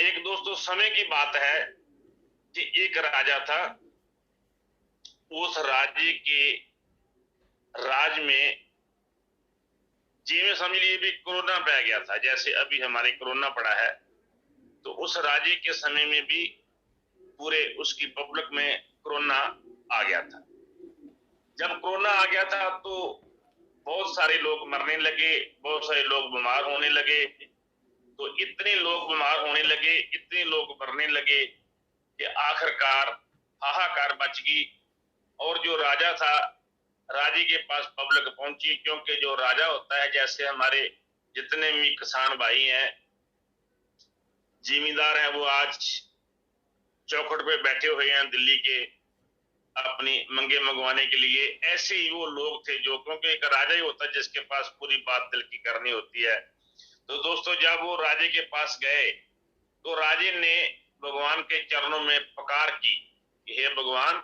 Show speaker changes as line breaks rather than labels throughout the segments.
एक दोस्तों समय की बात है कि एक राजा था। उस राज्य के राज में जी में समझ लीजिए भी कोरोना पड़ गया था, जैसे अभी हमारे कोरोना पड़ा है। तो उस राज्य के समय में भी पूरे उसकी पब्लिक में कोरोना आ गया था। जब कोरोना आ गया था तो बहुत सारे लोग मरने लगे, बहुत सारे लोग बीमार होने लगे। तो इतने लोग बीमार होने लगे, इतने लोग मरने लगे कि आखिरकार हाहाकार मच गई। और जो राजा था, राजे के पास पब्लिक पहुंची, क्योंकि जो राजा होता है, जैसे हमारे जितने भी किसान भाई हैं, जिम्मेदार हैं, वो आज चौखट पे बैठे हुए हैं दिल्ली के अपनी मंगे मंगवाने के लिए। ऐसे ही वो लोग थे जो, क्योंकि एक राजा ही होता है जिसके पास पूरी बात दिल की करनी होती है। तो दोस्तों जब वो राजे के पास गए तो राजे ने भगवान के चरणों में पुकार की कि हे भगवान,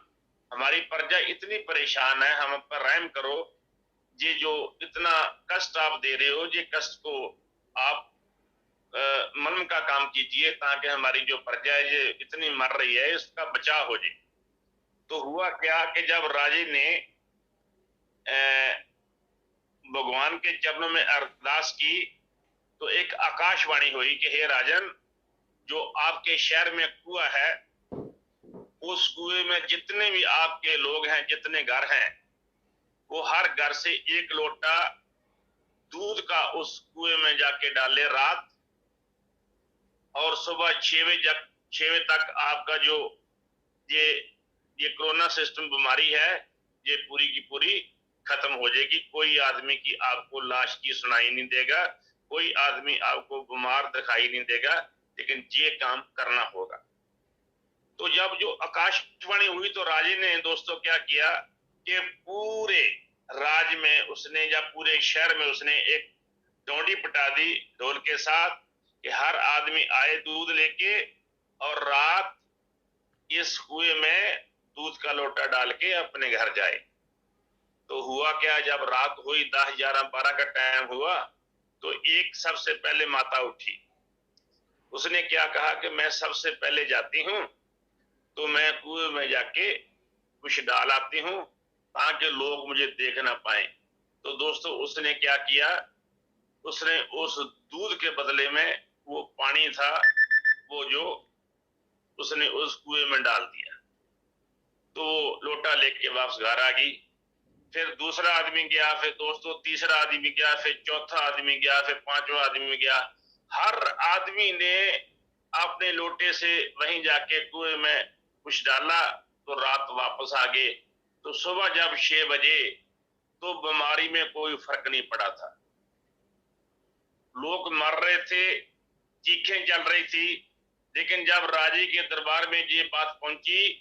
हमारी प्रजा इतनी परेशान है, हम पर रहम करो। ये जो इतना कष्ट आप दे रहे हो, ये कष्ट को आप मर्म का काम कीजिए, ताकि हमारी जो प्रजा है ये इतनी मर रही है, इसका बचाव हो जाए। तो हुआ क्या कि जब राजे ने भगवान के चरणों में अरदास की तो एक आकाशवाणी हुई कि हे राजन, जो आपके शहर में कुआं है, उस कुएं में जितने भी आपके लोग हैं, जितने घर हैं, वो हर घर से एक लोटा दूध का उस कुएं में जाके डाले रात, और सुबह 6 बजे तक आपका जो ये कोरोना सिस्टम बीमारी है, ये पूरी की पूरी खत्म हो जाएगी। कोई आदमी की आपको लाश की सुनाई नहीं देगा, कोई आदमी आपको बीमार दिखाई नहीं देगा, लेकिन ये काम करना होगा। तो जब जो आकाशवाणी हुई तो राजे ने दोस्तों क्या किया कि पूरे राज में उसने, या पूरे शहर में उसने एक डोंडी पटा दी ढोल के साथ कि हर आदमी आए दूध लेके, और रात इस कुएं में दूध का लोटा डाल के अपने घर जाए। तो हुआ क्या, जब रात हुई 10, 11, 12 का टाइम हुआ तो एक सबसे पहले माता उठी। उसने क्या कहा कि मैं सबसे पहले जाती हूं, तो मैं कुएं में जाके कुछ डाल आती हूं ताकि लोग मुझे देख ना पाए। तो दोस्तों उसने क्या किया, उसने उस दूध के बदले में वो पानी था, वो जो उसने उस कुएं में डाल दिया। तो लोटा लेके वापस घर आ गई। फिर दूसरा आदमी गया, फिर दोस्तों तीसरा आदमी गया, फिर चौथा आदमी गया, फिर पांचवा आदमी गया। हर आदमी ने अपने लोटे से वहीं जाके कुएं में कुछ डाला, तो रात वापस आ गए। तो सुबह जब 6 बजे तो बीमारी में कोई फर्क नहीं पड़ा था। लोग मर रहे थे, चीखें चल रही थी। लेकिन जब राजे के दरबार में ये बात पहुंची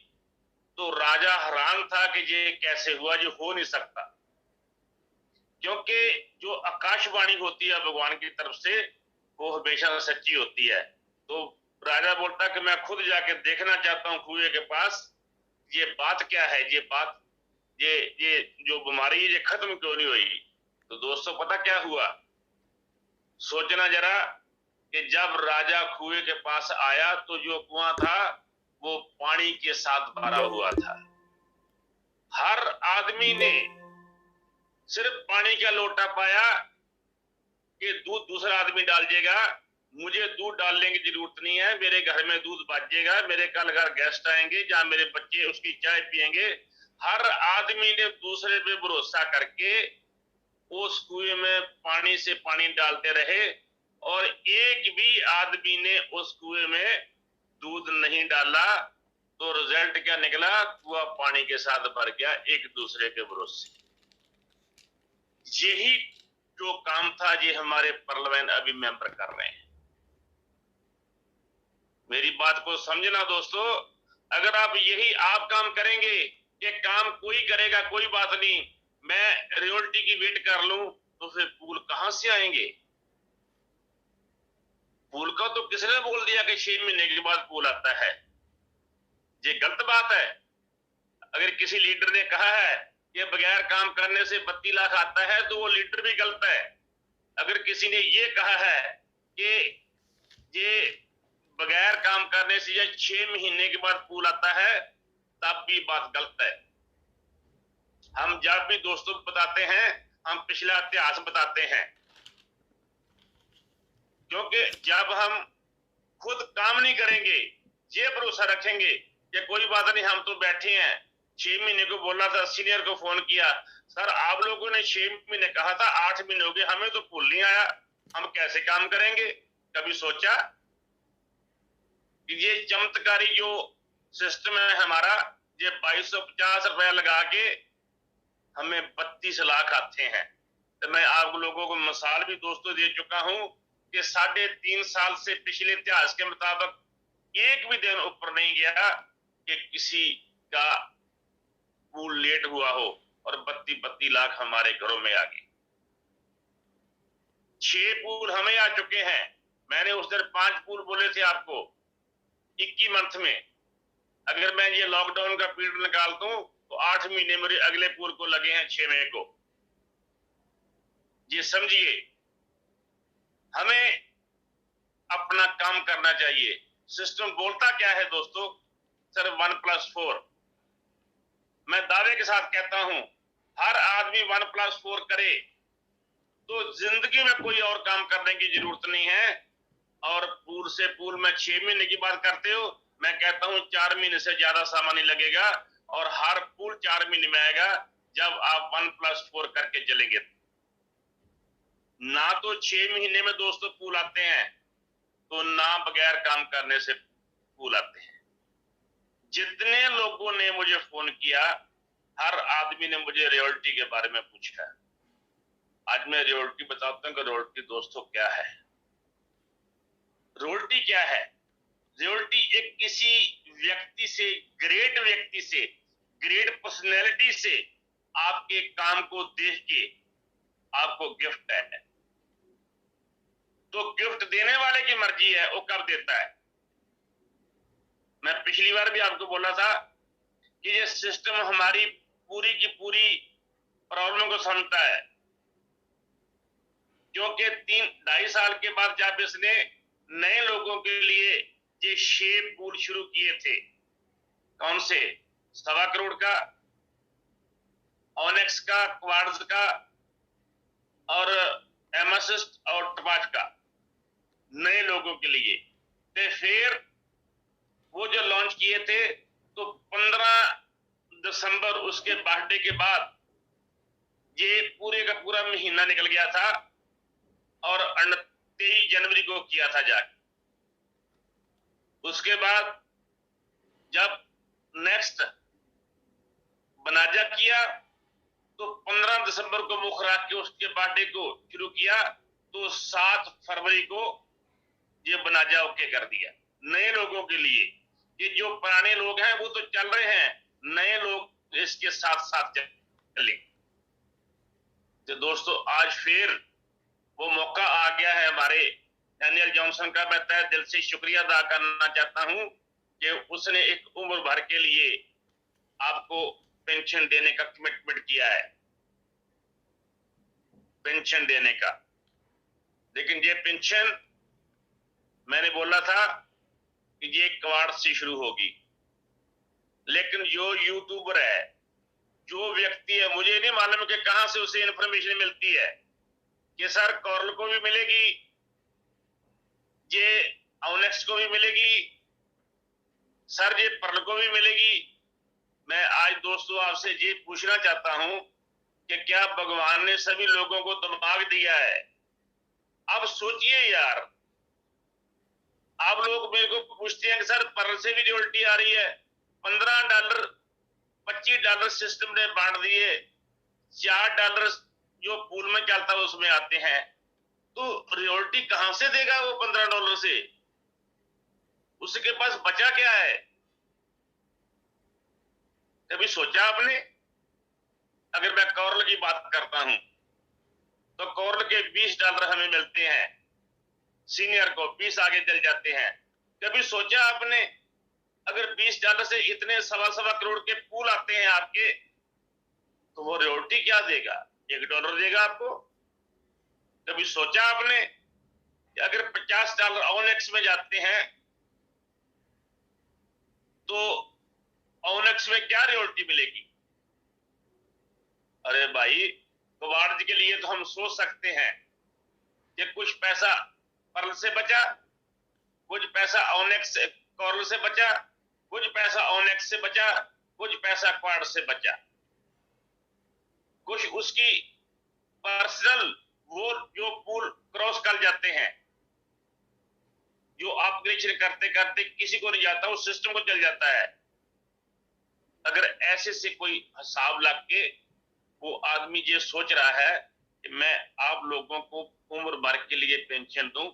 तो राजा हैरान था कि ये कैसे हुआ, ये हो नहीं सकता। क्योंकि जो आकाशवाणी होती है भगवान की तरफ से, वो हमेशा सच्ची होती है। तो राजा बोलता कि मैं खुद जाके देखना चाहता हूं कुएं के पास, ये बात क्या है, ये बात, ये जो बीमारी है ये खत्म क्यों नहीं हुई। तो दोस्तों पता क्या हुआ, सोचना जरा कि जब राजा कुएं के पास आया तो जो कुआं था वो पानी के साथ भरा हुआ था। हर आदमी ने सिर्फ पानी का लोटा पाया कि दूध दूसरा आदमी डाल देगा, मुझे दूध डालने की जरूरत नहीं है, मेरे घर में दूध बचेगा, मेरे कल घर गेस्ट आएंगे जहां मेरे बच्चे उसकी चाय पियेंगे। हर आदमी ने दूसरे पे भरोसा करके उस कुएं में पानी से पानी डालते रहे, और एक भी आदमी ने उस कुएं में दूध नहीं डाला। तो रिजल्ट क्या निकला, कुआं पानी के साथ भर गया एक दूसरे के भरोसे। यही जो काम था ये हमारे पार्लियामेंट अभी मेंबर कर रहे हैं। मेरी बात को समझना दोस्तों, अगर आप यही आप काम करेंगे, ये काम कोई करेगा कोई बात नहीं, मैं रियल्टी की वेट कर लूं, तो फिर पूल कहां से आएंगे। पूल का तो किसने बोल दिया कि 6 महीने के बाद पूल आता है, ये गलत बात है। अगर किसी लीडर ने कहा है कि बगैर काम करने से 32 लाख आता है, तो वो लीडर भी गलत है। अगर किसी ने ये कहा है कि ये बगैर काम करने से या 6 महीने के बाद पूल आता है, तब भी बात गलत है। हम जब भी दोस्तों को बताते हैं, हम पिछला इतिहास बताते हैं, क्योंकि जब हम खुद काम नहीं करेंगे, ये भरोसा रखेंगे कि कोई बात नहीं, हम तो बैठे हैं। 6 महीने को बोला था, सीनियर को फोन किया, सर आप लोगों ने 6 महीने कहा था, 8 महीने हो गए, हमें तो पूल नहीं आया, हम कैसे काम करेंगे? कभी सोचा कि ये चमत्कारी जो सिस्टम है हमारा, ये 2250 रुपया लगा के हमें 32 लाख आते हैं। तो मैं आप लोगों को मिसाल भी दोस्तों दे चुका हूं कि 3.5 साल से पिछले इतिहास के मुताबिक एक भी दिन ऊपर नहीं गया कि किसी का पूल लेट हुआ हो और 32 लाख हमारे घरों में आ गए। 6 पूल हमें आ चुके हैं। मैंने उस दिन 5 पूल बोले थे आपको 21 मंथ में। अगर मैं ये लॉकडाउन का पीरियड निकाल दूं तो 8 महीने मेरे अगले पूल को लगे हैं 6 मई को। ये समझिए, हमें अपना काम करना चाहिए। सिस्टम बोलता क्या है दोस्तों? सर 1+4। मैं दावे के साथ कहता हूं, हर आदमी 1+4 करे तो जिंदगी में कोई और काम करने की जरूरत नहीं है। और पूल से पूल में 6 महीने की बात करते हो, मैं कहता हूं 4 महीने से ज्यादा समय नहीं लगेगा और हर पूल 4 महीने में आएगा जब आप 1+4 करके चलेंगे। ना तो 6 महीने में दोस्तों पूल आते हैं, तो ना बगैर काम करने से पूल आते हैं। जितने लोगों ने मुझे फोन किया, हर आदमी ने मुझे रियल्टी के बारे में पूछा। आज मैं रियल्टी बताता हूं कि रियल्टी दोस्तों क्या है। रियल्टी क्या है? रियल्टी एक किसी व्यक्ति से, ग्रेट व्यक्ति से, ग्रेट पर्सनैलिटी से आपके काम को देख के आपको गिफ्ट है। तो गिफ्ट देने वाले की मर्जी है वो कब देता है। मैं पिछली बार भी आपको बोला था कि ये सिस्टम हमारी पूरी की पूरी प्रॉब्लम को समझता है, क्योंकि 3-2.5 साल के बाद जब इसने नए लोगों के लिए ये 6 पूल शुरू किए थे, कौन से? 1.25 करोड़ का, ऑनेक्स का, क्वार्ट्ज का और एमएसिस्ट और टपाच का, नए लोगों के लिए। तो फिर वो जो लॉन्च किए थे, तो 15 दिसंबर उसके बर्थडे के बाद ये पूरे का पूरा महीना निकल गया था और 23 जनवरी को किया था जाके। उसके बाद जब नेक्स्ट बनाजा किया तो 15 दिसंबर को मुख रख के उसके बर्थडे को शुरू किया, तो 7 फरवरी को ये बनाजा ओके कर दिया नए लोगों के लिए। ये जो पुराने लोग हैं वो तो चल रहे हैं, नए लोग इसके साथ साथ चले। तो दोस्तों आज फिर वो मौका आ गया है हमारे डैनियल जॉनसन का। मैं तहे दिल से शुक्रिया अदा करना चाहता हूं कि उसने एक उम्र भर के लिए आपको पेंशन देने का कमिटमेंट किया है, पेंशन देने का। लेकिन ये पेंशन मैंने बोला था कि ये क्वार्ट से शुरू होगी, लेकिन जो यूट्यूबर है, जो व्यक्ति है, मुझे नहीं मालूम कि कहां से उसे इंफॉर्मेशन मिलती है कि सर कॉर्ल को भी मिलेगी, ये ऑनेक्स को भी मिलेगी, सर ये पर्ल को भी मिलेगी। मैं आज दोस्तों आपसे ये पूछना चाहता हूं कि क्या भगवान ने सभी लोगों को दिमाग दिया है? अब सोचिए यार, आप लोग मेरे को पूछते हैं कि सर पर्ल से भी रियल्टी आ रही है, $15 $25 सिस्टम ने बांट दिए, $4 जो पूल में चलता है उसमें आते हैं, तो रियल्टी कहां से देगा वो $15 से? उसके पास बचा क्या है? कभी सोचा आपने? अगर मैं कॉर्ल की बात करता हूं तो कॉर्ल के $20 हमें मिलते हैं, सीनियर को 20 आगे चल जाते हैं। कभी सोचा आपने अगर $20 से इतने सवा करोड़ के पूल आते हैं आपके, तो वो रियल्टी क्या देगा? $1 देगा आपको। कभी सोचा आपने कि अगर $50 ऑनेक्स में जाते हैं तो ओनेक्स में क्या रॉयल्टी मिलेगी? अरे भाई, कबाड़ के लिए तो हम सोच सकते हैं कि कुछ पैसा पर्ल से बचा, कुछ पैसा ओनेक्स कॉर्ल से बचा, कुछ पैसा ओनेक्स से बचा, कुछ पैसा क्वाड से बचा, कुछ उसकी पर्सनल वो जो पूल क्रॉस कर जाते हैं, जो अपग्रेडेशन करते करते किसी को नहीं जाता, उस सिस्टम को चल जाता है। अगर ऐसे से कोई हिसाब लग के वो आदमी ये सोच रहा है कि मैं आप लोगों को उम्र भर के लिए पेंशन दूं,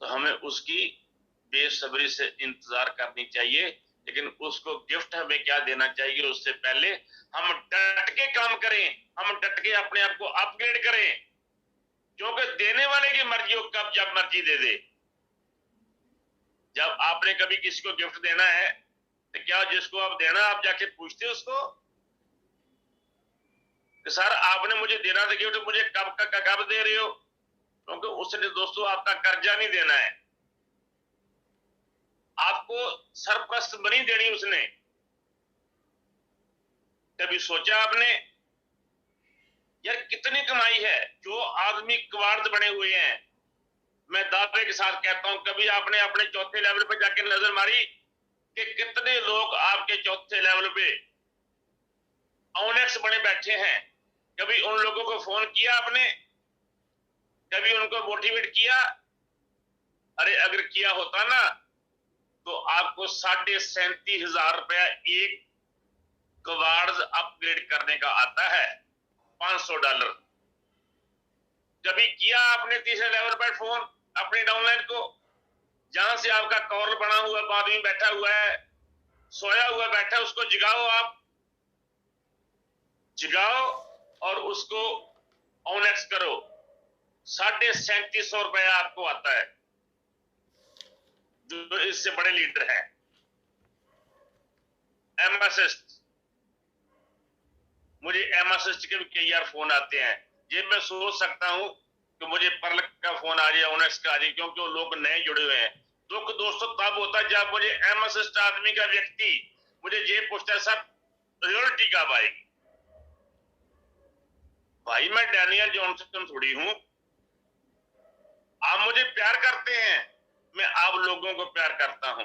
तो हमें उसकी बेसब्री से इंतजार करनी चाहिए। लेकिन उसको गिफ्ट हमें क्या देना चाहिए, उससे पहले हम डट के काम करें, हम डट के अपने आप को अपग्रेड करें, क्योंकि देने वाले की मर्जी हो, कब जब मर्जी दे दे। जब आपने कभी किसी को गिफ्ट देना है तो क्या जिसको आप देना आप जाके पूछते उसको कि सर आपने मुझे देना था गिफ्ट, मुझे कब दे रहे हो? क्योंकि उसने दोस्तों आपका कर्जा नहीं देना है, आपको सरप्लस मनी देनी उसने। कभी सोचा आपने यार कितनी कमाई है? जो आदमी कवाड़ बने हुए हैं, मैं दावे के साथ कहता हूं, कभी आपने अपने चौथे लेवल पे जाके नजर मारी कि कितने लोग आपके चौथे लेवल पे ओनेक्स बने बैठे हैं? कभी उन लोगों को फोन किया आपने? कभी उनको मोटिवेट किया? अरे अगर किया होता ना तो आपको 37,500 रुपया एक कवार्ड्स अपग्रेड करने का आता है, $500। कभी किया आपने तीसरे लेवल पर फोन अपने डाउनलाइन को, जहां से आपका कॉर्ल बना हुआ आदमी बैठा हुआ है, सोया हुआ बैठा, उसको जगाओ, आप जगाओ और उसको ओनेक्स करो। 37,500 रुपया आपको आता है, जो इससे बड़े लीडर हैं। एमएसएस्ट, मुझे एमएसएस्ट के भी कई यार फोन आते हैं, ये मैं सोच सकता हूं कि मुझे पर्ल का फोन आ जाए, ओनेक्स का आ जाए, क्योंकि वो लोग नए जुड़े हुए हैं। दुख दोस्तों तब होता है जब मुझे एमएसएस्ट आदमी का व्यक्ति मुझे ये पूछता है सर रॉयल्टी कब आएगी? भाई मैं डैनियल जॉनसन थोड़ी हूं, आप मुझे प्यार करते हैं, मैं आप लोगों को प्यार करता हूं।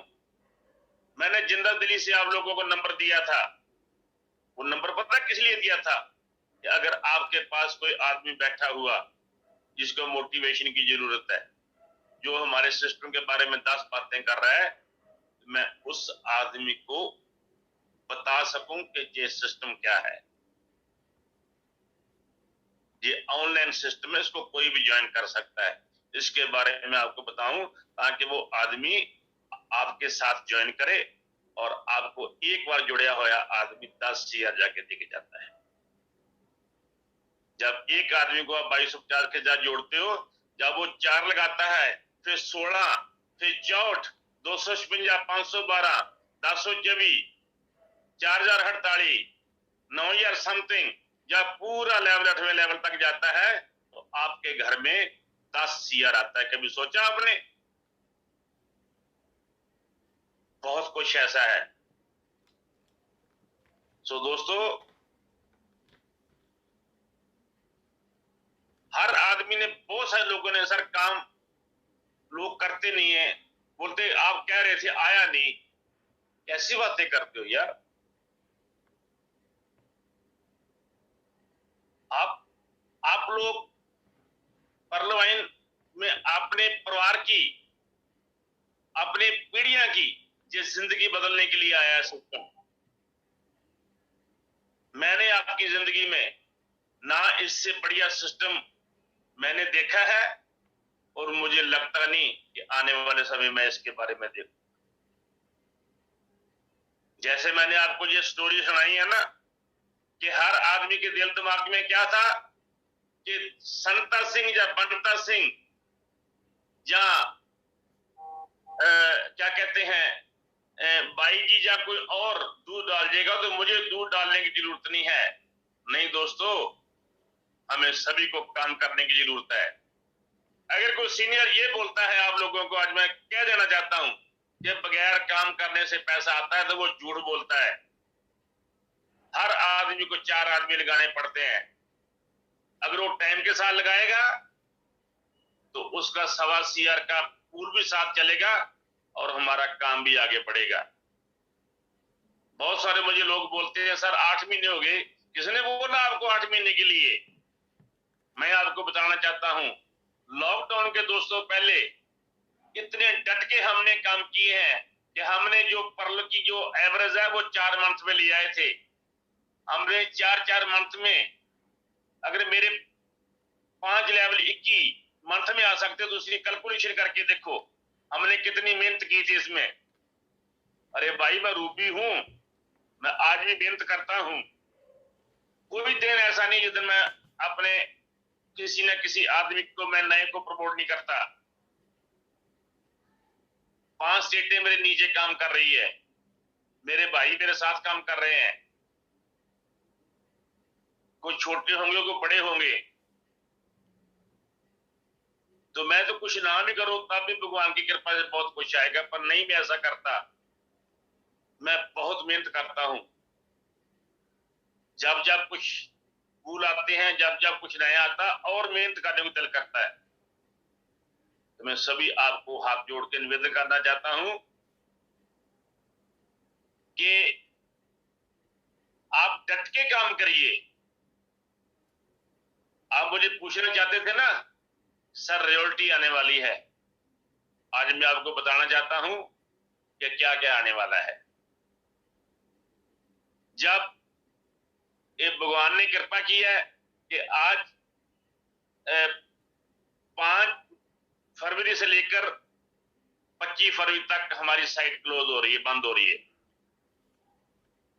मैंने जिंदा दिली से आप लोगों को नंबर दिया था, वो नंबर पता किस लिए दिया था कि अगर आपके पास कोई आदमी बैठा हुआ जिसको मोटिवेशन की जरूरत है, जो हमारे सिस्टम के बारे में 10 बातें कर रहा है, मैं उस आदमी को बता सकूं कि ये सिस्टम क्या है। ये ऑनलाइन सिस्टम है, इसको कोई भी ज्वाइन कर सकता है। इसके बारे में आपको बताऊं ताकि वो आदमी आपके साथ ज्वाइन करे और आपको एक बार जुड़या हुआ आदमी 10,000 जाके देके जाता है। जब एक आदमी को आप 2250 के साथ जोड़ते हो, जब वो 4 लगाता है, फिर 16, फिर 64, 256, 512, 1024, 4,048, 9,000 समथिंग, जब पूरा लेवल 8वें लेवल तक जाता है तो आपके घर में 10,000 आता है। कभी सोचा आपने? बहुत कुछ ऐसा है। सो दोस्तों, हर आदमी ने, बहुत सारे लोगों ने सर काम लोग करते नहीं है, बोलते आप कह रहे थे आया नहीं, कैसी बातें करते हो यार? आप लोग परलवाइन में अपने परिवार की, अपने पीढ़ियां की जिस जिंदगी बदलने के लिए आया है सिस्टम, मैंने आपकी जिंदगी में ना इससे बढ़िया सिस्टम मैंने देखा है और मुझे लगता नहीं कि आने वाले समय में इसके बारे में देखूं। जैसे मैंने आपको ये स्टोरी सुनाई है ना कि हर आदमी के दिल दिमाग में क्या था कि संता सिंह या बंता सिंह या क्या कहते हैं बाई जी या कोई और दूध डाल देगा तो मुझे दूध डालने की जरूरत नहीं है। नहीं दोस्तों, हमें सभी को काम करने की जरूरत है। अगर कोई सीनियर ये बोलता है आप लोगों को, आज मैं कह देना चाहता हूं कि बगैर काम करने से पैसा आता है तो वो झूठ बोलता है। हर आदमी को 4 आदमी लगाने पड़ते हैं। अगर वो टाइम के साथ लगाएगा तो उसका 1.25 CR का पूल भी साथ चलेगा और हमारा काम भी आगे बढ़ेगा। बहुत सारे मुझे लोग बोलते हैं सर 8 महीने हो गए। किसने बोला आपको 8 महीने के लिए? मैं आपको बताना चाहता हूं, लॉकडाउन के दोस्तों पहले इतने डट के हमने काम किए हैं कि हमने जो पर्ल की जो एवरेज है वो 4 मंथ में ले आए थे। हमने 4 मंथ में, अगर मेरे 5 लेवल 21 मंथ में आ सकते तो उसकी कैलकुलेशन करके देखो हमने कितनी मेहनत की थी इसमें। अरे भाई मैं रूबी हूं, मैं आज भी मेहनत करता हूं। कोई दिन ऐसा नहीं जिस दिन मैं अपने किसी न किसी आदमी को, मैं नए को प्रमोट नहीं करता। 5 स्टेटें मेरे नीचे काम कर रही है, मेरे भाई मेरे साथ काम कर रहे हैं। कोई छोटे होंगे कोई बड़े होंगे, तो मैं तो कुछ ना भी करूं तब भी भगवान की कृपा से बहुत कुछ आएगा। पर नहीं, मैं ऐसा करता। मैं बहुत मेहनत करता हूं। जब जब कुछ फूल आते हैं, जब जब कुछ नया आता और मेहनत करने को दिल करता है। तो मैं सभी आपको हाथ जोड़ के निवेदन करना चाहता हूं कि आप डट के काम करिए। आप मुझे पूछना चाहते थे ना सर रॉयल्टी आने वाली है, आज मैं आपको बताना चाहता हूं कि क्या क्या आने वाला है। जब ये भगवान ने कृपा की है कि आज 5 फरवरी से लेकर 25 फरवरी तक हमारी साइट क्लोज हो रही है, बंद हो रही है।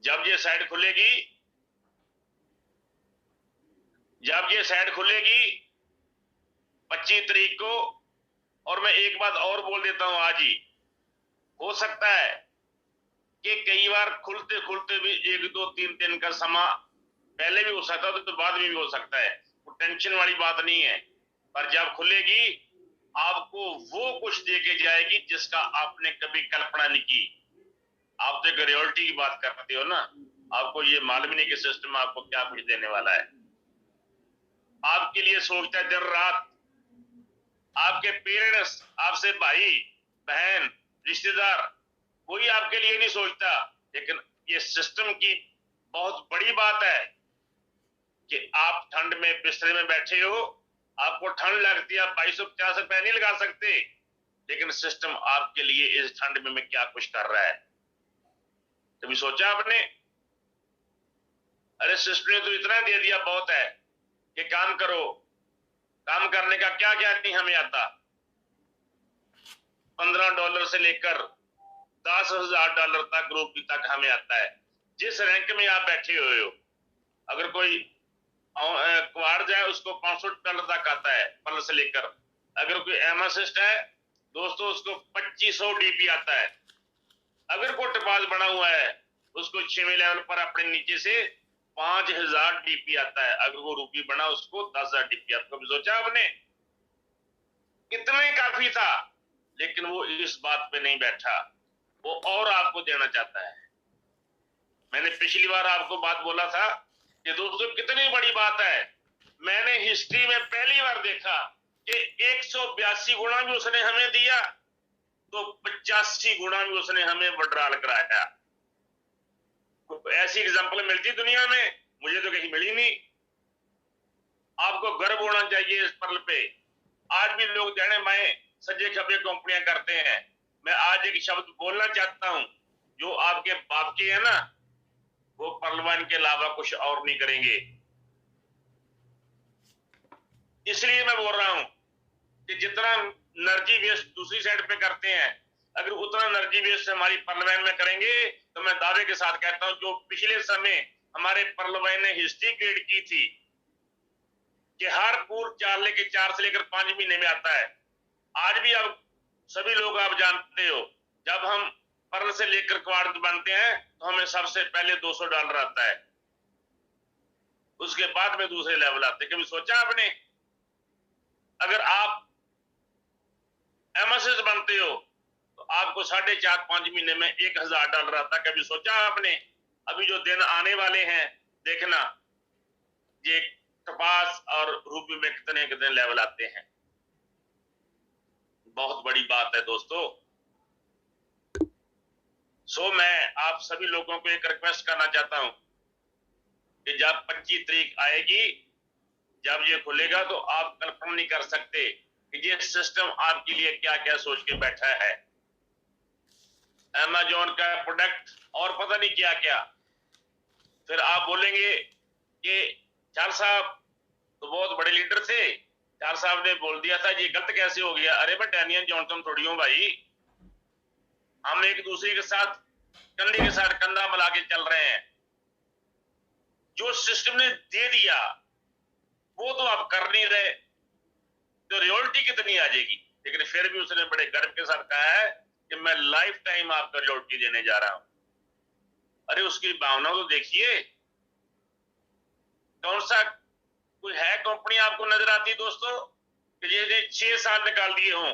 जब ये साइट खुलेगी, जब ये साइट खुलेगी 25 तारीख को, और मैं एक बात और बोल देता हूं आज ही, हो सकता है कि कई बार खुलते खुलते भी 1 2 3 दिन का समा पहले भी हो सकता है तो बाद में भी हो सकता है। वो टेंशन वाली बात नहीं है। पर जब खुलेगी आपको वो कुछ दे के जाएगी जिसका आपने कभी कल्पना नहीं की। आप तो एक रॉयल्टी की बात करते हो ना, आपको ये मालूम नहीं कि सिस्टम आपको क्या कुछ देने वाला है। आपके लिए सोचता है दिन रात। आपके पेरेंट्स, आपसे भाई बहन रिश्तेदार, कोई आपके लिए नहीं सोचता। लेकिन ये सिस्टम की बहुत बड़ी बात है कि आप ठंड में बिस्तर में बैठे हो, आपको ठंड लगती है, आप 250 रुपए नहीं लगा सकते, लेकिन सिस्टम आपके लिए इस ठंड में क्या कुछ कर रहा है, कभी सोचा आपने? अरे सिस्टम ने तो इतना दे दिया बहुत है कि काम करो। काम करने का क्या क्या नहीं हमें आता। $15 से लेकर $10,000 तक रुपये तक हमें आता है। जिस रैंक में आप बैठे हुए हो, अगर कोई क्वाड जाए उसको $500 तक आता है पल से लेकर। अगर कोई एमासिस्ट है दोस्तों उसको 2500 DP आता है। अगर कोई टपाल बना हुआ है उसको 6वें लेवल पर अपने नीचे से 5000 DP आता है। अगर वो रूपी बना उसको 10,000 DP। आपको भी सोचा आपने? इतना ही काफी था, लेकिन वो इस बात पे नहीं बैठा, वो और आपको देना चाहता है। मैंने पिछली बार आपको बात बोला था कि दोस्तों कितनी बड़ी बात है। मैंने हिस्ट्री में पहली बार देखा कि 182 गुना भी उसने हमें दिया तो 85 गुना भी उसने हमें विड्रॉल कराया। ऐसी एग्जांपल मिलती दुनिया में? मुझे तो कहीं मिली नहीं। आपको गर्व होना चाहिए इस पर्ल पे। आज भी लोग जाने मैं सजे खबे कंपनियां करते हैं। मैं आज एक शब्द बोलना चाहता हूं, जो आपके बाप के है ना, वो पर्लवान के अलावा कुछ और नहीं करेंगे। इसलिए मैं बोल रहा हूं कि जितना एनर्जी वेस्ट दूसरी साइड पे करते हैं, अगर उतना एनर्जी वेस्ट हमारी पर्लवान में करेंगे तो मैं दावे के साथ कहता हूं जो पिछले समय हमारे पर्लवान ने हिस्ट्री क्रिएट की थी कि हर पूल 4 से लेकर 5 महीने में आता है। आज भी अब सभी लोग आप जानते हो, जब हम पर्ल से लेकर क्वाड बनते हैं तो हमें सबसे पहले $200 आता है, उसके बाद में दूसरे लेवल आते हैं। कभी सोचा आपने? अगर आप एमएसएस बनते हो तो आपको आपको 4.5-5 महीने में $1000 आता। कभी सोचा आपने? अभी जो दिन आने वाले हैं देखना, ये कपास और रूपी में कितने कितने लेवल आते हैं। बहुत बड़ी बात है दोस्तों। सो मैं आप सभी लोगों को एक रिक्वेस्ट करना चाहता हूं कि जब 25 तारीख आएगी, जब ये खुलेगा, तो आप कल्पना नहीं कर सकते कि ये सिस्टम आपके लिए क्या क्या सोच के बैठा है। अमेज़न का प्रोडक्ट और पता नहीं क्या क्या। फिर आप बोलेंगे कि चार साहब तो बहुत बड़े लीडर थे, चार साहब ने बोल दिया था, ये गलत कैसे हो गया? अरे मैं डैनियल जॉनसन थोड़ी हूं भाई। हम एक दूसरे के साथ कंधे के साथ कंधा मिला के चल रहे हैं। जो सिस्टम ने दे दिया वो तो आप कर नहीं रहे, तो रियलिटी कितनी आ जाएगी? लेकिन फिर भी उसने बड़े गर्व के साथ कहा है कि मैं लाइफ टाइम आपको रियलिटी देने जा रहा हूं। अरे उसकी भावना तो देखिए। कौन सा कोई है कंपनी आपको नजर आती दोस्तों कि ये 6 साल निकाल दिए हों?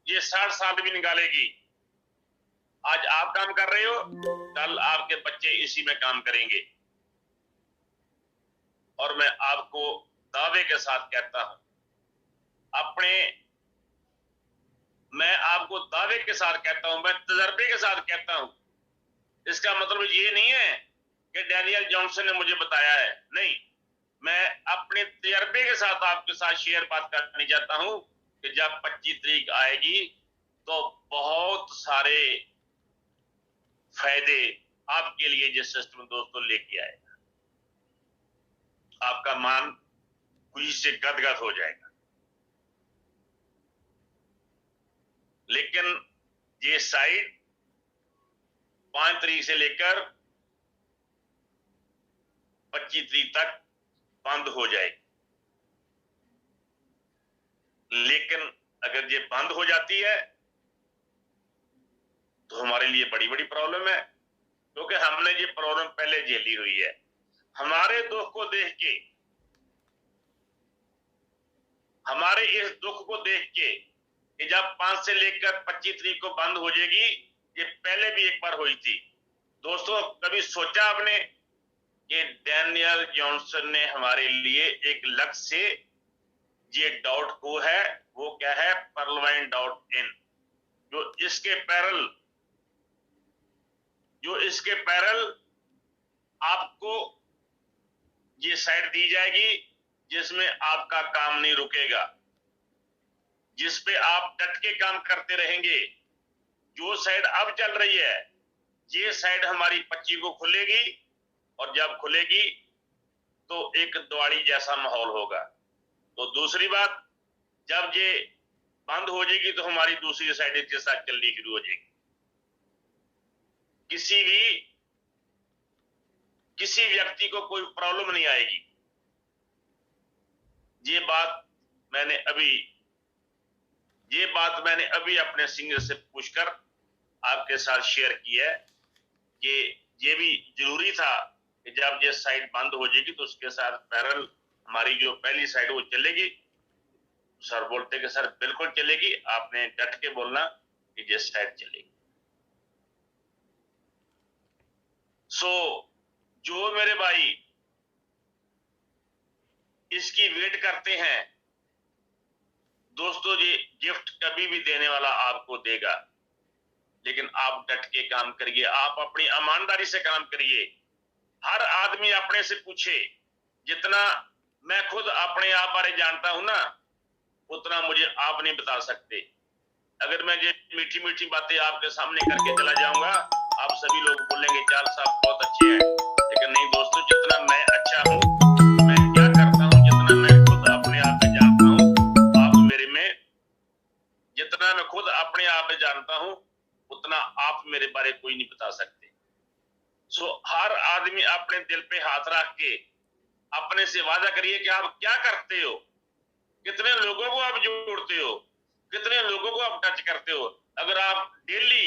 ये 60 साल भी निकालेगी। आज आप काम कर रहे हो, कल आपके बच्चे इसी में काम करेंगे। और मैं आपको दावे के साथ कहता हूं, मैं आपको दावे के साथ कहता हूं, मैं तजर्बे के साथ कहता हूं। इसका मतलब ये नहीं है कि डैनियल जॉनसन ने मुझे बताया है, नहीं। मैं अपने तजर्बे के साथ आपके साथ शेयर बात करनी चाहता हूं कि जब 25 तारीख आएगी तो बहुत सारे फायदे आपके लिए ये सिस्टम दोस्तों लेके आएगा। आपका मन खुशी से गदगद हो जाएगा। लेकिन ये साइट 5 तारीख से लेकर 25 तारीख तक बंद हो जाएगी। लेकिन अगर ये बंद हो जाती है तो हमारे लिए बड़ी बड़ी प्रॉब्लम है, क्योंकि हमने ये प्रॉब्लम पहले झेली हुई है। हमारे दुख को देख के, हमारे इस दुख को देख के कि जब 5 से लेकर 25 तारीख को बंद हो जाएगी, ये पहले भी एक बार हुई थी दोस्तों। कभी सोचा आपने कि डैनियल जॉनसन ने हमारे लिए एक लक्ष्य से ये .co है, वो क्या है? pearlwine.in। जो इसके पैरल आपको ये साइट दी जाएगी जिसमें आपका काम नहीं रुकेगा, जिस पे आप डट के काम करते रहेंगे। जो साइट अब चल रही है, ये साइट हमारी 25 को खुलेगी, और जब खुलेगी तो एक दिवाली जैसा माहौल होगा। तो दूसरी बात, जब ये बंद हो जाएगी तो हमारी दूसरी साइड इसके साथ चलनी शुरू हो जाएगी। किसी व्यक्ति को कोई प्रॉब्लम नहीं आएगी। ये बात मैंने अभी अपने सिंगर से पूछकर आपके साथ शेयर की है कि ये भी जरूरी था कि जब ये साइट बंद हो जाएगी तो उसके साथ पैरेलल हमारी जो पहली साइट वो चलेगी। सर बोलते कि सर बिल्कुल चलेगी, आपने डट के बोलना कि ये साइट चलेगी। सो जो मेरे भाई इसकी वेट करते हैं दोस्तों, ये गिफ्ट कभी भी देने वाला आपको देगा, लेकिन आप डट के काम करिए, आप अपनी ईमानदारी से काम करिए। हर आदमी अपने से पूछे, जितना मैं खुद अपने आप बारे जानता हूं ना, उतना मुझे आप नहीं बता सकते। अगर मैं ये मीठी मीठी बातें आपके सामने करके चला जाऊंगा, आप सभी लोग बोलेंगे चाल साहब बहुत अच्छे हैं, लेकिन नहीं दोस्तों, जितना मैं अच्छा हूं, मैं क्या करता हूं, जितना मैं खुद अपने आप में जानता हूं, जितना मैं खुद अपने आप में जानता हूं, उतना आप मेरे बारे कोई नहीं बता सकते। सो हर आदमी अपने दिल पे हाथ रख के अपने से वादा करिए कि आप क्या करते हो, कितने लोगों को आप जोड़ते हो, कितने लोगों को आप टच करते हो। अगर आप डेली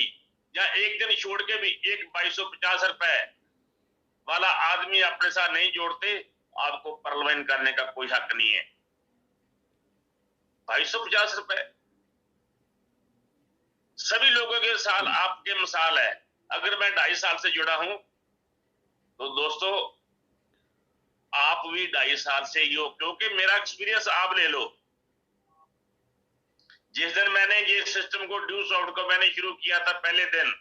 या एक दिन छोड़ के भी एक 2250 रुपए वाला आदमी अपने साथ नहीं जोड़ते, आपको परलवाइन करने का कोई हक नहीं है। 2250 रुपए सभी लोगों के साथ आपके मिसाल है। अगर मैं 2.5 साल से जुड़ा हूं तो दोस्तों आप भी 2.5 साल से ही हो, क्योंकि मेरा एक्सपीरियंस आप ले लो। जिस दिन मैंने ये सिस्टम को ड्यू सॉफ्ट को मैंने शुरू किया था पहले दिन,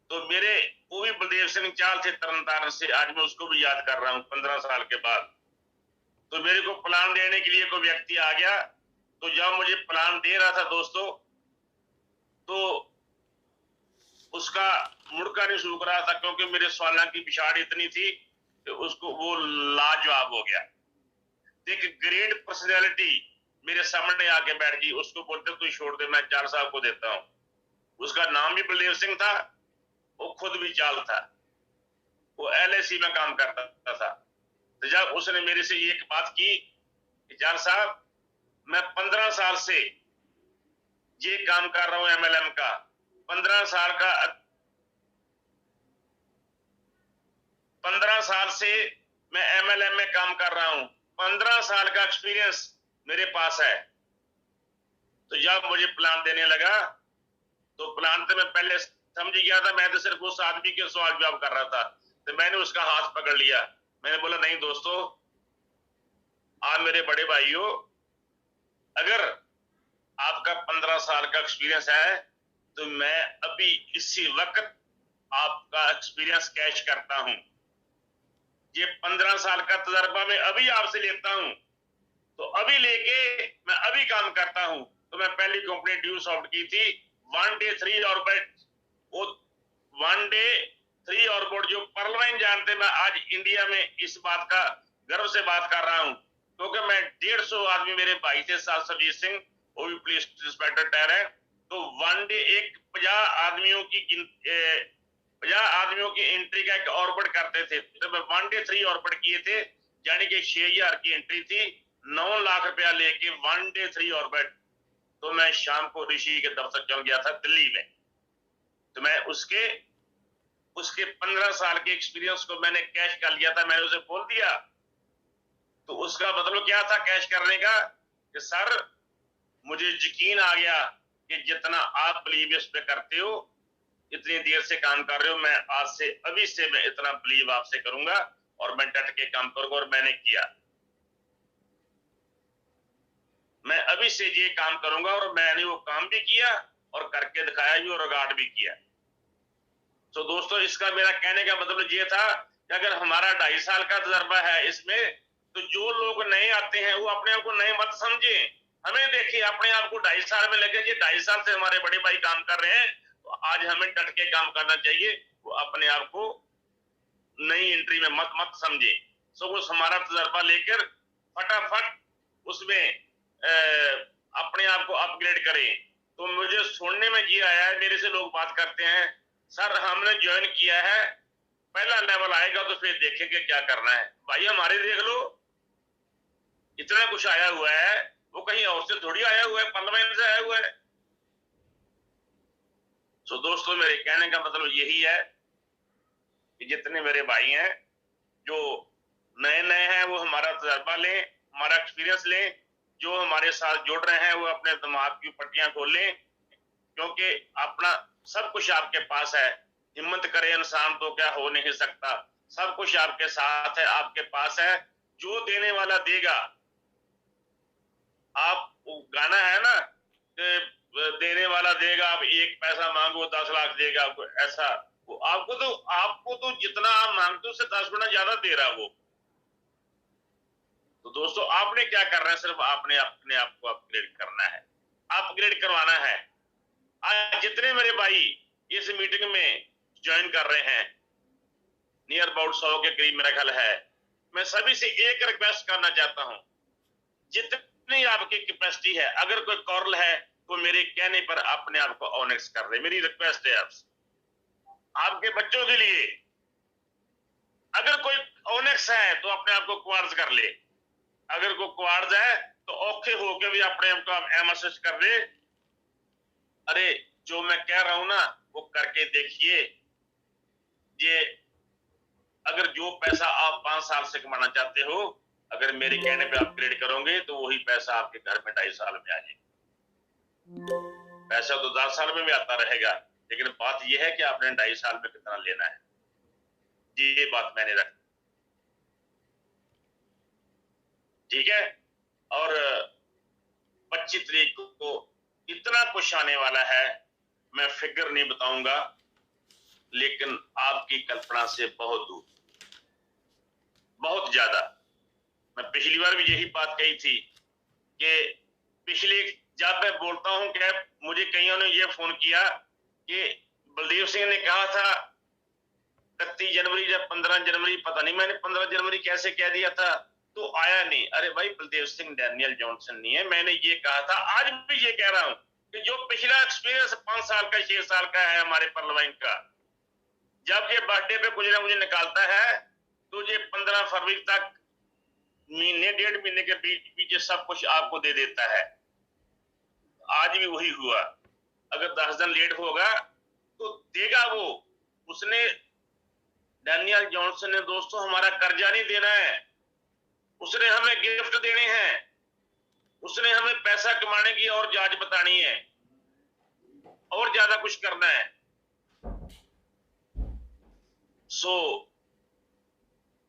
तो मेरे वो भी बलदेव सिंह चाल थे तरनतारन से, आज मैं उसको भी याद कर रहा हूं 15 साल के बाद। तो मेरे को प्लान देने के लिए कोई व्यक्ति आ गया, तो जब मुझे प्लान दे रहा था दोस्तों, तो उसका मुड़का नहीं सूख रहा था, क्योंकि मेरे सवालों की पिछाड़ इतनी थी कि उसको वो लाजवाब हो गया। एक ग्रेट पर्सनैलिटी मेरे सामने आके बैठ गई, उसको बोलते तू छोड़ दे, मैं चाल साहब को देता हूं। उसका नाम भी बलदेव सिंह था, वो खुद भी चाल था, वो LIC में काम करता था। तो जब उसने मेरे से एक बात की कि चाल साहब मैं 15 साल से ये काम कर रहा हूं MLM का, 15 साल से मैं MLM में काम कर रहा हूं, 15 साल का एक्सपीरियंस मेरे पास है। तो जब मुझे प्लान देने लगा, तो प्लान तो मैं पहले समझ गया था, मैं तो सिर्फ उस आदमी के सवाल जवाब कर रहा था। तो मैंने उसका हाथ पकड़ लिया, मैंने बोला नहीं दोस्तों, आप मेरे बड़े भाई हो, अगर आपका 15 साल का एक्सपीरियंस है तो मैं अभी इसी वक्त आपका एक्सपीरियंस कैश करता हूं। ये 15 साल का तजर्बा मैं अभी आपसे लेता हूं, तो अभी लेके मैं अभी काम करता हूं। तो मैं पहली कंपनी ड्यू सॉफ्ट की थी 1 डे 3 ऑर्बिट, वो 1 डे 3 ऑर्बिट जो पर्लवाइन जानते, मैं आज इंडिया में इस बात का गर्व से बात कर रहा हूं, क्योंकि मैं 150 आदमी मेरे भाई थे, साथ सरजीत सिंह, वो भी पुलिस इंस्पेक्टर टायर है। तो 1 डे एक 50 आदमियों की एंट्री का एक ऑर्बिट करते थे। तो मैं 1 डे 3 ऑर्बिट किए थे, यानी कि 6000 की एंट्री थी, 9 लाख रुपया लेके 1 डे 3 ऑर्बिट। तो मैं शाम को ऋषि के दफ्तर चल गया था दिल्ली में। तो मैं उसके 15 साल के एक्सपीरियंस को मैंने कैश कर लिया था, मैंने उसे बोल दिया। तो उसका मतलब क्या था कैश करने का, कि सर मुझे यकीन आ गया कि जितना आप बिलीव इस पे करते हो, इतनी देर से काम कर रहे हो, मैं आज से अभी से मैं इतना बिलीव आपसे करूंगा और मैं डट के काम करूंगा। और मैंने किया, मैं अभी से ये काम करूंगा, और मैंने वो काम भी किया और करके दिखाया भी और रिकॉर्ड भी किया। तो दोस्तों इसका मेरा कहने का मतलब ये था कि अगर हमारा 2.5 साल का तजर्बा है इसमें, तो जो लोग नए आते हैं वो अपने आप को नए मत समझे। हमें देखिए अपने आप को 2.5 साल में लगे, ये 2.5 साल से हमारे बड़े भाई काम कर रहे हैं, तो आज हमें डट के काम करना चाहिए। वो अपने आप को नई एंट्री में मत समझे। सो वो हमारा तजर्बा लेकर फटाफट उसमें अपने आप को अपग्रेड करें। तो मुझे सुनने में ये आया है, मेरे से लोग बात करते हैं, सर हमने ज्वाइन किया है, पहला लेवल आएगा तो फिर देखेंगे क्या करना है। भाई हमारे देख लो, इतना कुछ आया हुआ है, वो कहीं और से थोड़ी आया हुआ है, पार्लियामेंट से आया हुआ है। तो दोस्तों मेरे कहने का मतलब यही है कि जितने मेरे भाई हैं जो नए हैं, वो हमारा तजर्बा लें, हमारा एक्सपीरियंस लें। जो हमारे साथ जुड़ रहे हैं वो अपने दिमाग की पट्टियां खोलें, क्योंकि अपना सब कुछ आपके पास है। हिम्मत करे इंसान तो क्या हो नहीं सकता, सब कुछ आपके साथ है, आपके पास है, जो देने वाला देगा। आप गाना है ना कि देने वाला देगा, आप 1 पैसा मांगो 10 लाख देगा, ऐसा वो आपको तो जितना आप मांगते हो उससे 10 गुना ज्यादा दे रहा वो। तो दोस्तों आपने क्या करना है, सिर्फ आपने अपने आप को अपग्रेड करना है, अपग्रेड करवाना है। आज जितने मेरे भाई इस मीटिंग में ज्वाइन कर रहे हैं, नियर अबाउट 100 के करीब मेरा ख्याल है, मैं सभी से एक रिक्वेस्ट करना चाहता हूं, जितनी आपकी कैपेसिटी है, अगर कोई कॉर्ल है तो मेरे कहने पर अपने आप को ऑनेक्स कर ले, मेरी रिक्वेस्ट है आपसे। आपके बच्चों के लिए अगर कोई ऑनेक्स है तो अपने आप को क्वार्ज कर ले, अगर कोई क्वार्ज है तो औखे होके भी अपने आप को एमएसएस कर ले। अरे जो मैं कह रहा हूं ना वो करके देखिए। ये अगर जो पैसा आप 5 साल से कमाना चाहते हो, अगर मेरे कहने पे अपग्रेड करोगे तो वही पैसा आपके घर में 2.5 साल में आ जाएगा। पैसा तो 10 साल में भी आता रहेगा, लेकिन बात यह है कि आपने 2.5 साल में कितना लेना है। ये बात मैंने रखी, ठीक है। और 25 तारीख को इतना कुछ आने वाला है, मैं फिगर नहीं बताऊंगा, लेकिन आपकी कल्पना से बहुत दूर, बहुत ज्यादा। मैं पिछली बार भी यही बात कही थी कि पिछले, जब मैं बोलता हूं कि मुझे कईयों ने यह फोन किया कि बलदेव सिंह ने कहा था 31 जनवरी या 15 जनवरी, पता नहीं मैंने 15 जनवरी कैसे कह दिया था, तो आया नहीं। अरे भाई, बलदेव सिंह डैनियल जॉनसन नहीं है, मैंने ये कहा था, आज भी ये कह रहा हूं कि जो पिछला एक्सपीरियंस 5 साल का 6 साल का है हमारे पार्लियामेंट का, जब ये बर्थडे पे कुछ ना मुझे निकालता है तो ये 15 फरवरी तक, महीने 1.5 महीने के बीच बीच सब कुछ आपको दे देता है। आज भी वही हुआ। अगर 10 दिन लेट होगा तो देगा वो। उसने, डैनियल जॉनसन ने दोस्तों हमारा कर्जा नहीं देना है, उसने हमें गिफ्ट देने हैं, उसने हमें पैसा कमाने की और जांच बतानी है, और ज्यादा कुछ करना है। सो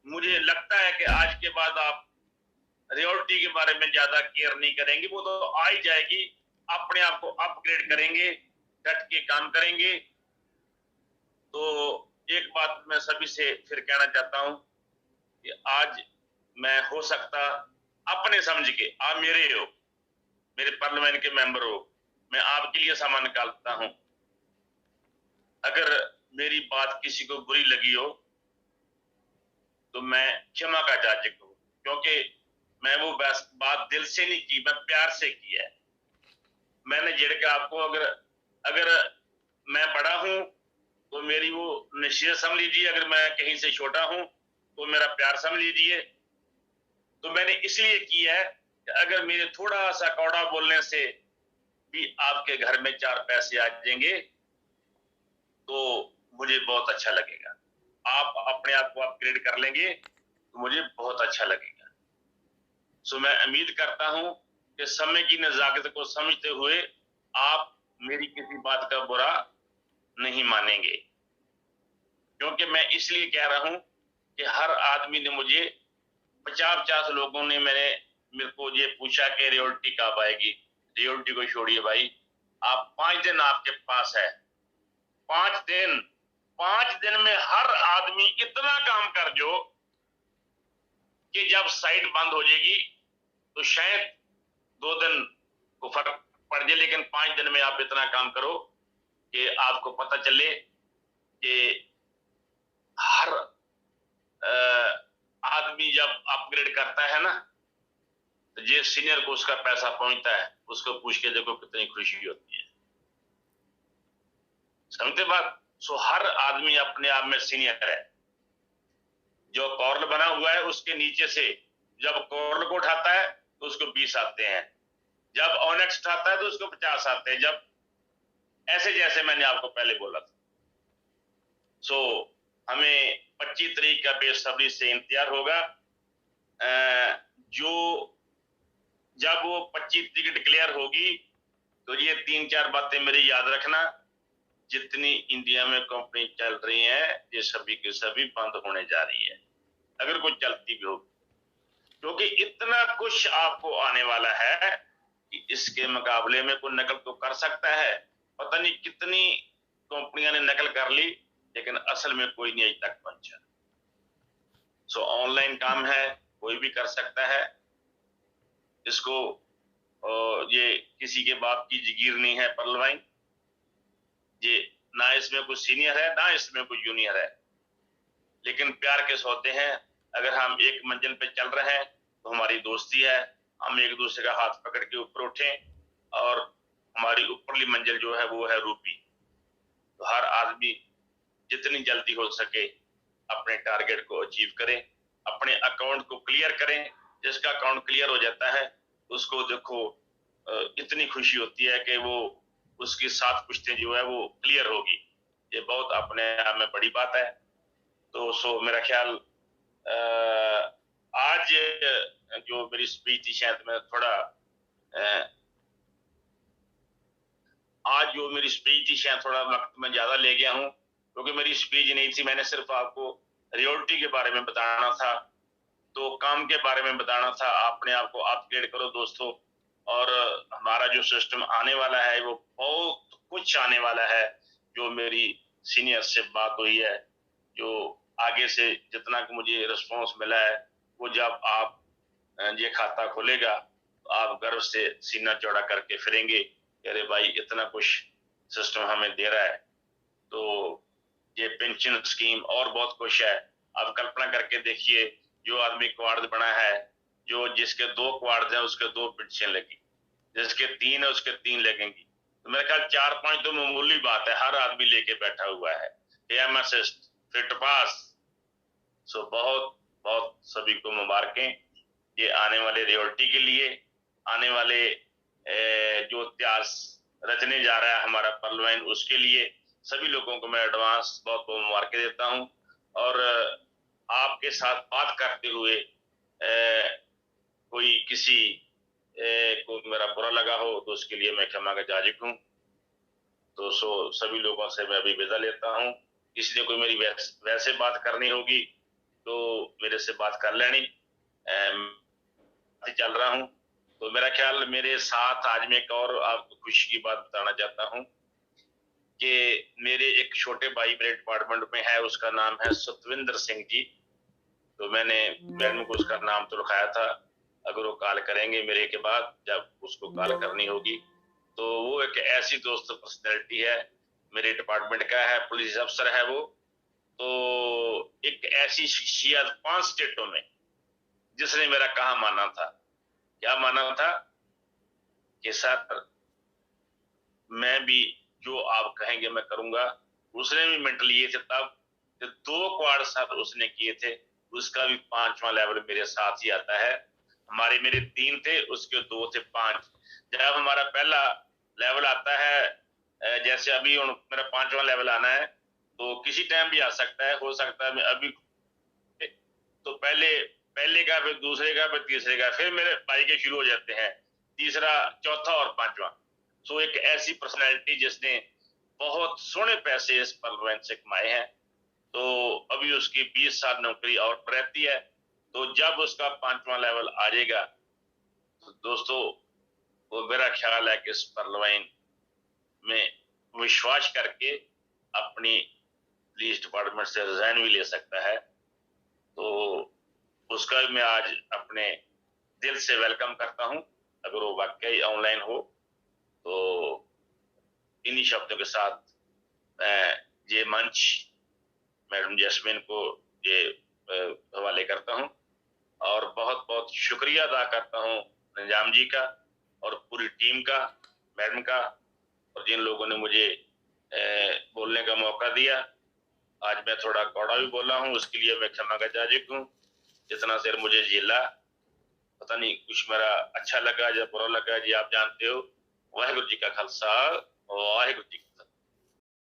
मुझे लगता है कि आज के बाद आप रियलिटी के बारे में ज्यादा केयर नहीं करेंगे, वो तो आ ही जाएगी। अपने आप को अपग्रेड करेंगे, डट के काम करेंगे। तो एक बात मैं सभी से फिर कहना चाहता हूं कि आज मैं हो सकता अपने समझ के, आप मेरे हो, मेरे पार्लियामेंट के मेंबर हो, मैं आपके लिए सामान निकालता हूं। अगर मेरी बात किसी को बुरी लगी हो तो मैं क्षमा का याचक हूं, क्योंकि मैं वो बात दिल से नहीं की, मैं प्यार से की है। मैंने जिड़का आपको, अगर मैं बड़ा हूं तो मेरी वो नसीहत समझ लीजिए, अगर मैं कहीं से छोटा हूं तो मेरा प्यार समझ लीजिए। तो मैंने इसलिए की है कि अगर मेरे थोड़ा सा कौड़ा बोलने से भी आपके घर में 4 पैसे आ जाएंगे तो मुझे बहुत अच्छा लगेगा। आप अपने आप को अपग्रेड कर लेंगे तो मुझे बहुत अच्छा लगेगा। सो मैं उम्मीद करता हूं कि समय की नजाकत को समझते हुए आप मेरी किसी बात का बुरा नहीं मानेंगे, क्योंकि मैं इसलिए कह रहा हूं कि हर आदमी ने मुझे, 50-50 लोगों ने मेरे को ये पूछा कि रियलिटी कब आएगी। रियलिटी को छोड़िए भाई, आप 5 दिन आपके पास है, 5 दिन, 5 दिन में हर आदमी इतना काम कर जो कि जब साइट बंद हो जाएगी तो शायद 2 दिन को फर्क पड़ जाए, लेकिन 5 दिन में आप इतना काम करो कि आपको पता चले कि हर आदमी जब अपग्रेड करता है ना, तो ये सीनियर को उसका पैसा पहुंचता है, उसको पूछ के देखो कितनी खुशी होती है। समझते बात? सो हर आदमी अपने आप में सीनियर है। जो कॉर्ल बना हुआ है उसके नीचे से जब कॉर्ल को उठाता है तो उसको 20 आते हैं, जब ऑनेक्स उठाता है तो उसको 50 आते हैं, जब ऐसे जैसे मैंने आपको पहले बोला था। सो हमें 25 तारीख का बेसब्री से इंतजार होगा। जो जब वो 25 तारीख डिक्लेयर होगी तो ये 3-4 बातें मेरी याद रखना। जितनी इंडिया में कंपनी चल रही है ये सभी के सभी बंद होने जा रही है, अगर कोई चलती भी होगी, क्योंकि इतना कुछ आपको आने वाला है कि इसके मुकाबले में कोई नकल तो कर सकता है। पता नहीं कितनी कंपनियां ने नकल कर ली, लेकिन असल में कोई नहीं अभी तक पहुंचा। सो ऑनलाइन काम है, कोई भी कर सकता है इसको। ये किसी के बाप की जगीर नहीं है परलवाइन, ये ना इसमें कोई सीनियर है ना इसमें कोई जूनियर है, लेकिन प्यार के सौदे हैं। अगर हम एक मंजिल पे चल रहे हैं तो हमारी दोस्ती है, हम एक दूसरे का हाथ पकड़ के ऊपर उठें और हमारी ऊपरली मंजिल जो है वो है रूपी। तो हर आदमी जितनी जल्दी हो सके अपने टारगेट को अचीव करें, अपने अकाउंट को क्लियर करें। जिसका अकाउंट क्लियर हो जाता है उसको देखो इतनी खुशी होती है कि वो उसकी 7 पुश्तें जो है वो क्लियर होगी। ये बहुत अपने आप में बड़ी बात है। तो सो मेरा ख्याल आज जो मेरी स्पीच थी शायद मैं थोड़ा आज जो मेरी स्पीच थी शायद थोड़ा वक्त में ज्यादा ले गया हूँ, क्योंकि मेरी स्पीच नहीं थी, मैंने सिर्फ आपको रियोल्टी के बारे में बताना था, तो काम के बारे में बताना था। अपने आप को अपग्रेड करो दोस्तों, और हमारा जो सिस्टम आने वाला है वो बहुत कुछ आने वाला है। जो मेरी सीनियर से बात हुई है, जो आगे से जितना कि मुझे रिस्पॉन्स मिला है, वो जब आप ये खाता खोलेगा तो आप गर्व से सीना चौड़ा करके फिरेंगे, अरे भाई इतना कुछ सिस्टम हमें दे रहा है। तो ये पेंशन स्कीम और बहुत कुछ है। आप कल्पना करके देखिए, जो आदमी क्वार्ड बना है, जो जिसके 2 क्वार्ड हैं उसके 2 पेंशन लगी, जिसके 3 है उसके 3 लगेंगी। तो मेरे ख्याल 4-5 तो मामूली बात है, हर आदमी लेके बैठा हुआ है। असिस्ट, फिट पास। सो बहुत बहुत सभी को मुबारकें, ये आने वाले रियोल्टी के लिए, आने वाले जो इतिहास रचने जा रहा है हमारा परलवाइन, उसके लिए सभी लोगों को मैं एडवांस बहुत बहुत मुबारकें देता हूं। और आपके साथ बात करते हुए कोई किसी को मेरा बुरा लगा हो तो उसके लिए मैं क्षमा का जाजिक हूँ। तो सभी लोगों से मैं अभी विदा लेता हूँ। किसी ने कोई मेरी वैसे बात करनी होगी तो मेरे से बात कर लेनी, चल रहा हूँ। तो मेरा ख्याल मेरे साथ आज मैं एक और आपको खुशी की बात बताना चाहता हूँ कि मेरे एक छोटे भाई मेरे डिपार्टमेंट में है, उसका नाम है सतविंदर सिंह जी। तो मैंने मैडम को उसका नाम तो लिखाया था, अगर वो कॉल करेंगे मेरे के बाद, जब उसको कॉल करनी होगी, तो वो एक ऐसी दोस्त पर्सनैलिटी है, मेरे डिपार्टमेंट का है, पुलिस अफसर है वो। तो एक ऐसी शख्सियत 5 स्टेटों में, जिसने मेरा कहा माना था। क्या माना था कि सर मैं भी जो आप कहेंगे मैं करूंगा। उसने भी मेंटल लिए थे तब, 2 क्वाड सर उसने किए थे, उसका भी 5वां लेवल मेरे साथ ही आता है। हमारे मेरे 3 थे, उसके 2 थे 5। जब हमारा पहला लेवल आता है, जैसे अभी मेरा 5वां लेवल आना है, तो किसी टाइम भी आ सकता है, हो सकता है मैं अभी, तो पहले का, फिर दूसरे का, फिर तीसरे का, फिर मेरे भाई के शुरू हो जाते हैं, तीसरा, चौथा और 5वां। सो एक ऐसी पर्सनैलिटी जिसने बहुत सोने पैसे इस परलवाइन से कमाए हैं। तो अभी उसकी 20 साल नौकरी और रहती है। तो जब उसका 5वां लेवल आ जाएगा तो दोस्तों, वो मेरा ख्याल है कि इस परलवाइन में विश्वास करके अपनी पुलिस डिपार्टमेंट से रिजाइन भी ले सकता है। तो उसका भी मैं आज अपने दिल से वेलकम करता हूं, अगर वो वाकई ऑनलाइन हो। तो इन्हीं शब्दों के साथ मैं ये मंच मैडम जैस्मिन को ये हवाले करता हूं, और बहुत बहुत शुक्रिया अदा करता हूं निजाम जी का और पूरी टीम का, मैडम का, और जिन लोगों ने मुझे बोलने का मौका दिया। आज मैं थोड़ा कौड़ा भी बोला हूं, उसके लिए मैं क्षमा का जाजिक हूं। जितना देर मुझे झेला, पता नहीं कुछ मेरा अच्छा लगा या बुरा लगा जी आप जानते हो। वाहिगुरु जी का खालसा, वाहिगुरु जी